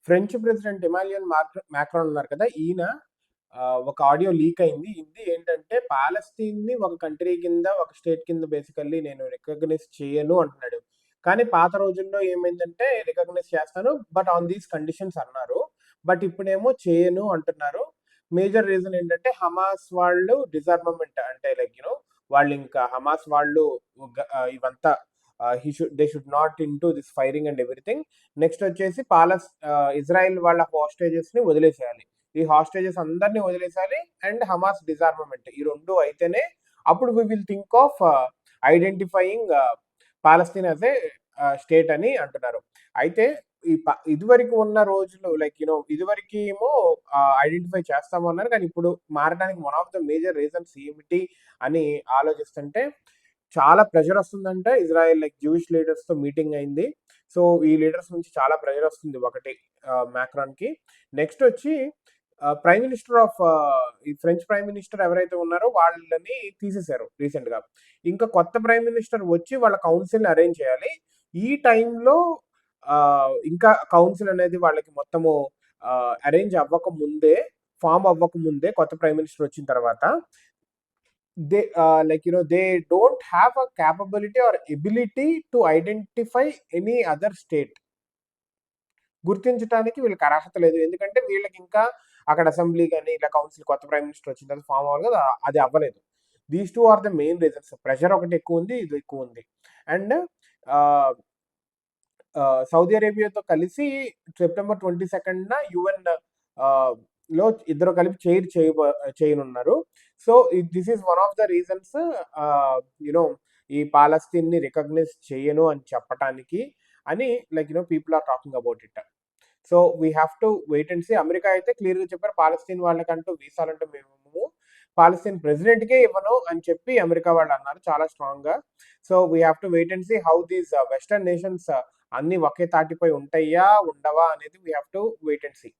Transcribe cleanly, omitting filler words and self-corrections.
French president Emmanuel Macron ఉన్నారు కదా, ఈయన ఒక ఆడియో లీక్ అయింది. ఇది ఏంటంటే పాలస్తీన్ని ఒక కంట్రీ కింద, ఒక స్టేట్ కింద బేసికల్లీ నేను రికగ్నైజ్ చేయను అంటున్నాడు. కానీ పాత రోజుల్లో ఏమైందంటే రికగ్నైజ్ చేస్తాను బట్ ఆన్ దీస్ కండిషన్స్ అన్నారు. బట్ ఇప్పుడేమో చేయను అంటున్నారు. మేజర్ రీజన్ ఏంటంటే హమాస్ వాళ్ళు డిజార్మమెంట్ అంటే వాళ్ళు ఇంకా హమాస్ వాళ్ళు ఇవంతా they should not in to this firing and everything. Next వచ్చేసి ఇజ్రాయెల్ వాళ్ళ హాస్టేజెస్ ని వదిలేసేయాలి. ఈ హాస్టేజెస్ అందరినీ వదిలేసేయాలి అండ్ హమాస్ డిజార్మమెంట్, ఈ రెండు అయితేనే అప్పుడు we will think of identifying Palestine as a state అని అంటున్నారు. అయితే ఇదివరకు ఉన్న రోజులు ఇదివరకు ఏమో ఐడెంటిఫై చేస్తాము అన్నారు, కానీ ఇప్పుడు మారడానికి one of the major reasons ఏమిటి అని ఆలోచిస్తుంటే చాలా ప్రెషర్ వస్తుందంటే ఇజ్రాయెల్ జూయిష్ లీడర్స్ తో మీటింగ్ అయింది. సో ఈ లీడర్స్ నుంచి చాలా ప్రెషర్ వస్తుంది ఒకటి మ్యాక్రాన్ కి. నెక్స్ట్ వచ్చి ప్రైమ్ మినిస్టర్ ఆఫ్ ఈ ఫ్రెంచ్ ప్రైమ్ మినిస్టర్ ఎవరైతే ఉన్నారో వాళ్ళని తీసేశారు రీసెంట్ గా. ఇంకా కొత్త ప్రైమ్ మినిస్టర్ వచ్చి వాళ్ళ కౌన్సిల్ అరేంజ్ చేయాలి. ఈ టైంలో ఇంకా కౌన్సిల్ అనేది వాళ్ళకి మొత్తము అరేంజ్ అవ్వక ముందే, ఫామ్ అవ్వక ముందే, కొత్త ప్రైమ్ మినిస్టర్ వచ్చిన తర్వాత they don't have a capability or ability to identify any other state. గుర్తించడానికి వీళ్ళకి అర్హత లేదు. ఎందుకంటే వీళ్ళకి ఇంకా అక్కడ అసెంబ్లీ కానీ ఇలా కౌన్సిల్ కొత్త ప్రైమ్ మినిస్టర్ వచ్చిన తర్వాత ఫామ్ అవ్వాలి కదా, అది అవ్వలేదు. These two are the main reasons. Pressure ఒకటి ఎక్కువ ఉంది, ఇది ఎక్కువ ఉంది. అండ్ సౌదీ అరేబియాతో కలిసి సెప్టెంబర్ 22న యుఎన్ లో ఇద్దరు కలిపి చేయనున్నారు. So this is one of the reasons ఈ పాలస్తీన్ ని రికగ్నైజ్ చేయను అని చెప్పటానికి అని people are talking about it. So we have to wait and see. America అయితే క్లియర్ గా చెప్పారు, పాలస్తీన్ వాళ్ళకంటూ వీసాలంటూ మేము పాలస్తీన్ ప్రెసిడెంట్ కే ఇవ్వను అని చెప్పి అమెరికా వాళ్ళు అన్నారు చాలా స్ట్రాంగ్ గా. So we have to wait and see how these western nations అన్ని ఒకే తాటిపై ఉంటాయా ఉండవా అనేది we have to wait and see.